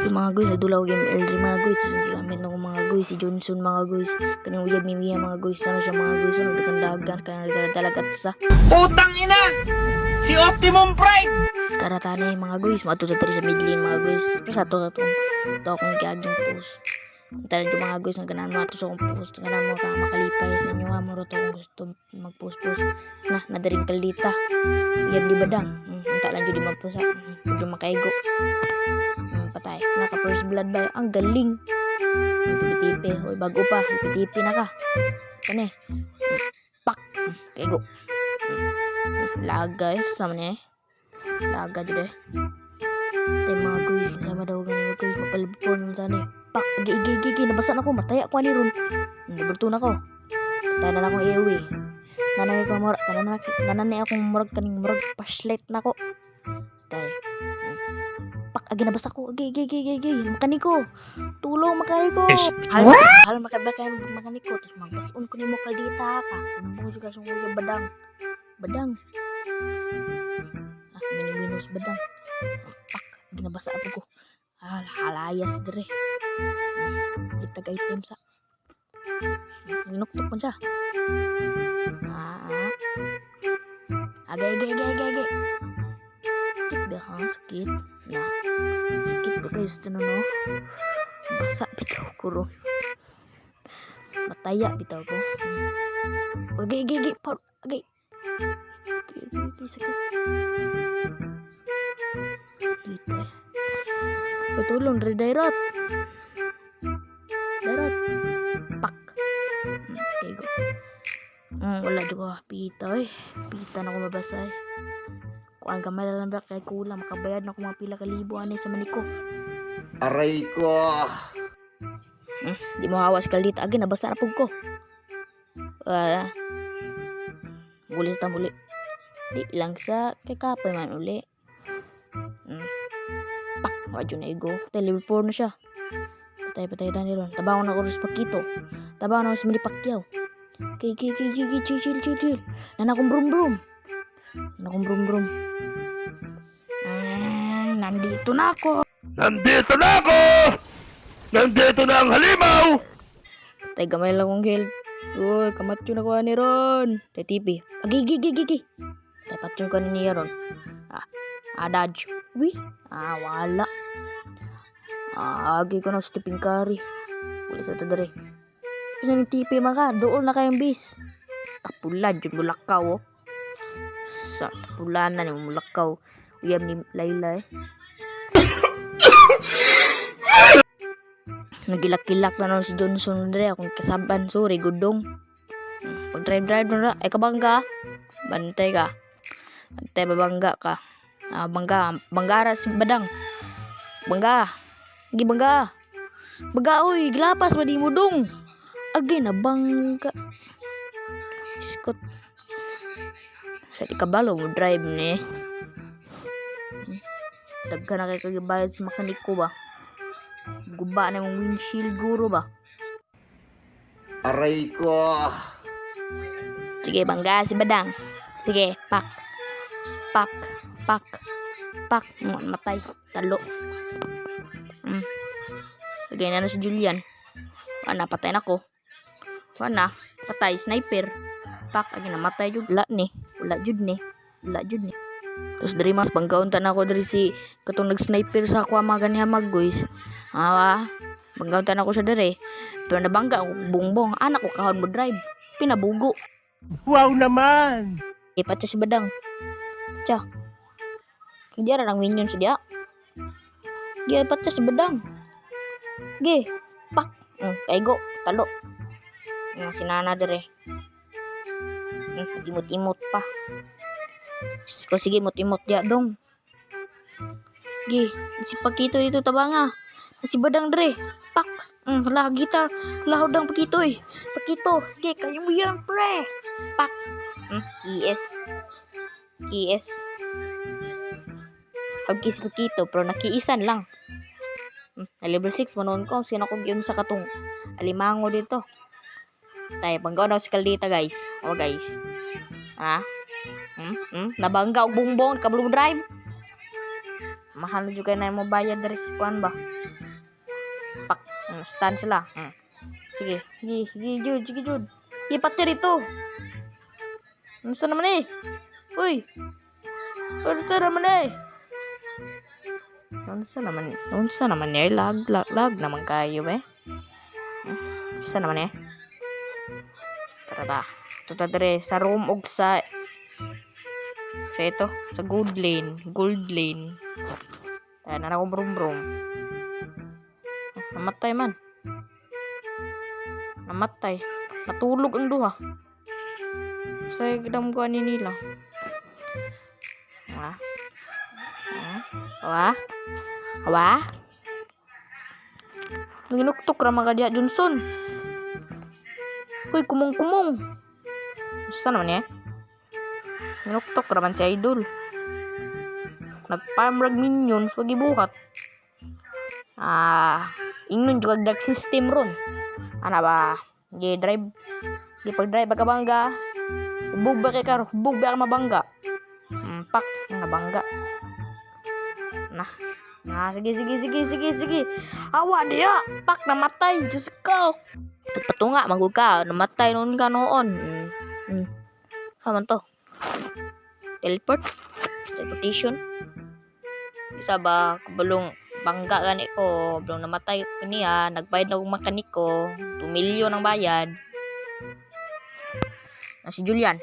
Yung mga guys, nagdulaw game LG mga guys. Gamit ng mga guys, si Johnson mga guys. Kanyang uyab ni Mia mga guys. Sana siya mga guys, ano dagan-dagan, kanang nagdalagat sa. Putang ina! Si Optimum Prime! Taratana yung mga guys, mato sa sa midlane mga guys. Pero sa to akong kaging post. Tara yung mga guys, ang ganan mo sa akong post. Ganan mo ka makalipay sa inyo ha. Muro to kung gusto mag-post-post. Nadaring kaldita. Uyab di badang. Ang talan dyan di magpusa. Medyo makaigo. Patay. Naka first blood ba? Ang galing. Tipi-tipi. Hoy, bago pa. Tipi-tipi na ka. Kani. Pak. Kaigo. Laga eh. Sama niya eh. Laga dyan eh. Tay mga guys. Sama daw ganyan guys. Mapalipon mo sana eh. Pak. Igi. Nabasa na ko. Mataya ko ani ron. Naburto na ko. Patay na akong iuwi. Nanay akong murag kaning murag flashlight na ko. Tay. Pak, agi nabasa ko. Agi. Makaniko. Tulong makaniko. Hal makaniko. Terus magbasun ko nimo kaldita ka. Kumbong juga sa kuya badang. Minus badang. Pak, agi nabasa ako ko. Halayas dire. Litag item sa. Minuktok man siya. Agay. Sakit ba ha? Sakit. Sakit ba kayo sa no? Basa bitaw ko ron. Mataya bitaw ko. Agay. Agay. Sakit. Sakit eh. Patulong dari daerot. Pak. Okay go. Wala juga pita eh. Pita na ko mabasa eh. Kuan kamay lang ba kay kulang makabayad na ko mga pila ka libo ani sa maniko. Aray ko! Di mo hawas kaldita agi nabasa na pug ko. Bulis ta muli. Di lang sa kay kapay man uli. Pak, wadyo na igo. Tay level 4 na siya. Patay tani ron. Tabangon na ko sa Pakito. Tabangon na ko sa Manny Pacquiao. Chill. Nanakong brum. Nandito na ako. Nandito na ang halimaw. Tay gamay lang kong health. Uy, kamatyo na ko ni ron. Tay tipi. Agi. Tay patyo ko niya ron. Dodge. Uy. Wala. Agi ko na sa tiping kari. Wala sa tadari. Ano ni tipi mga doon na kayong bis. Kapulan yung mulakaw oh. Sa kapulan na yung mulakaw. Uyam ni Layla eh. Nagilak-kilak na nun si Johnson dre akong kasaban. Sorry gudong. Pag drive na ay kabangga. Bantay ka. Bantay babangga ka. Banggara si badang. Bangga uy gilapas ba di mo dong. Agi na bangga. Iskot. Sa di kabalo mo drive ni. Dagka na kayo kagibayad si makaniko ba? Guba na mong windshield guro ba? Aray ko! Sige bangga si badang. Sige pak. Matay. Talo. Lagay na si Julian. Patay na ko. Patay sniper. Pak agi namatay jud wala jud ni. Terus dari mas banggaon tan ako dari si katong nag-sniper sa ako mga ganihamag guys. Banggaon tan ako sa dere. Pero nabangga ako bongbong. Anak ko kahon mo drive. Pinabugo. Wow naman! Ipat si badang. Tiya. Hindi ara nang minion si dia. Gi ipat si badang. Gi. Pak. Kaigo. Talo. Sinana dere. Imot pa. Sige imot dia dong. Gi. Si Pakito dito tabanga. Si badang dere. Pak. Lagi ta. Lahod ang Pakito eh. Pakito. Gi kayo mo yan pre. Pak. Kies. Pagkis Pakito pero nakiisan lang. Level 6 manoon ko. Sino kong yun sa katong alimango dito. Tayo banggaw na si Kaldita guys. Guys. Nabangga og bongbong kabulong drive. mahal na juga na mo bayad dari sa kuan ba. Pak, stand sila. Sige, Jud. Ipat rito. Ano sa naman eh? Uy! Ano sa naman eh? Ano sa naman eh? Lag naman kayo eh. Ano sa naman eh? Tara ba? Ito tadre sa room og sa ito, sa gold lane. Tayo na akong brum. Namatay man. Natulog ang duha. Sa gidamguan ni nila. Awa? Nginuktok ra mga diya Johnson. Hoy, kumong. Saan naman eh? Nginuktok ra man si Idol. Nag-farm rag minions wag ibuhat. Ingnon juga dark system ron. Ana ba? Pag-drive ka bangga. Hubog ba ka mabangga? Pak, nabangga. Sige. Awa dia. Pak, namatay. Diyos ko. Patunga, magod ka. Namatay noon ka noon. Saman to? Teleportation. Isa ba? Kabulong bangga gani ko. Belum namatay ko niya. Nagbayad na akong makaniko. 2 milyon ang bayad. Si Julian.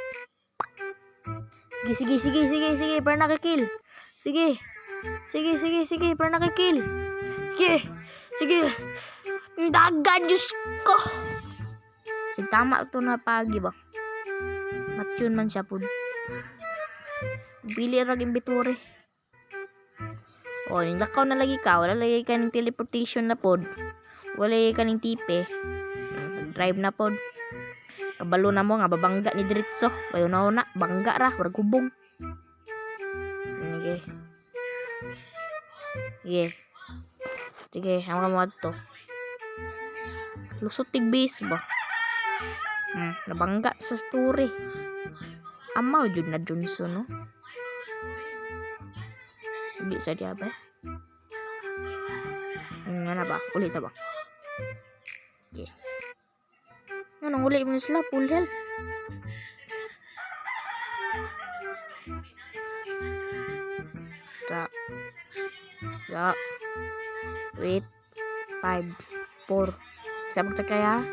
Sige. Para nakakill. Sige. Para nakakill. Sige. Dagan, Diyos ko. Tama ito na pagi ba? Matyon man siya po. Pili rag imbitore. Nilakaw na lagi ka. Wala lagi ka ng teleportation na pod. Wala lagi ka ng tipe. Drive na pod. Kabalo na mo nga babangga ni diretso. Bayo na bangga ra warag hubog. Sige, ang mo to. Lusot tig base ba? Nabangga sa story. Amaw jud na Johnson no. Hindi sa dia ba? Ano ba? Uli sa ba? Okay. Nang uli mo sila full health. Wait. 5 4 sabag sakay ha.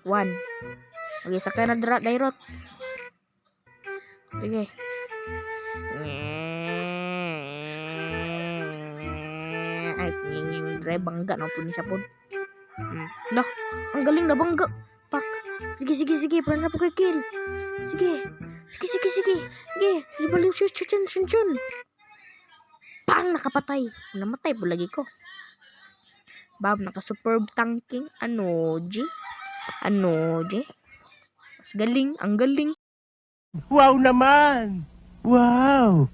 1. Okay, sakay na dairot. Sige. Ay, drive bangga na po niya po. Lah, ang galing na bangga. Pak. Sige, para na po kay kill. Sige. Libaliw siya, chun. Pang, nakapatay. Namatay po lagi ko. Bab, naka-superb tanking. Ano, G? Mas galing, ang galing. Wow naman! Wow!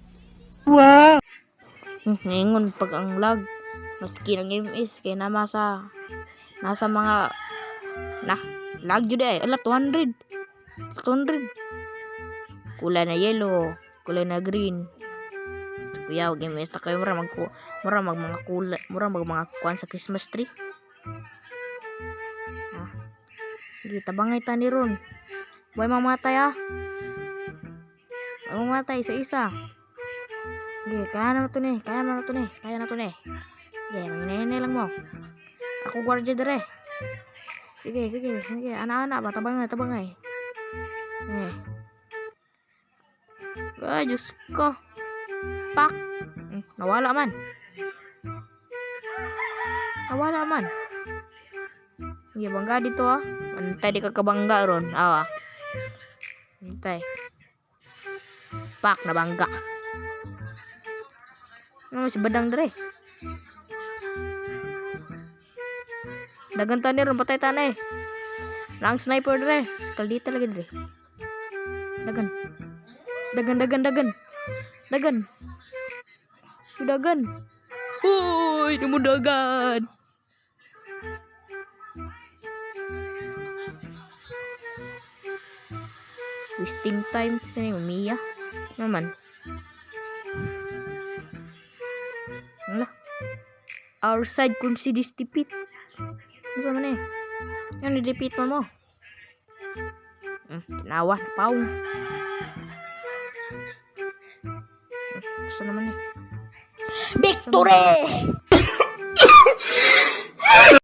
Ngayon, pag ang lag, maski ng MS, kaya nasa mga, lag jud ay, 200. Kulay na yellow, kulay na green. Kuya, wag MS na kayo, mura mga kulay, mura mga kuwan sa Christmas tree. Hindi, tabangay tani ron. Huwag mamatay Huwag mamatay isa-isa. Okay, kaya na to ni. Okay, manginay lang mo. Ako gwardiya dere. Sige. Ana-ana ba? Tabangay. Okay. Diyos ko. Pak. Nawala man. Sige, bangga dito Antay di ka kabangga ron. Antay. Pak, nabangga. Ano si badang dere? Dagan tani ron, patay tanay. Lang sniper dere. Skaldita lagi dere. Dagan. Uy, dumudagan. Wasting time sa Umiya. Naman. our side kung si distipit. Ano sa man eh? Yan, nidipit mo mo. Tinawa, paong. Gusto naman eh. Victory!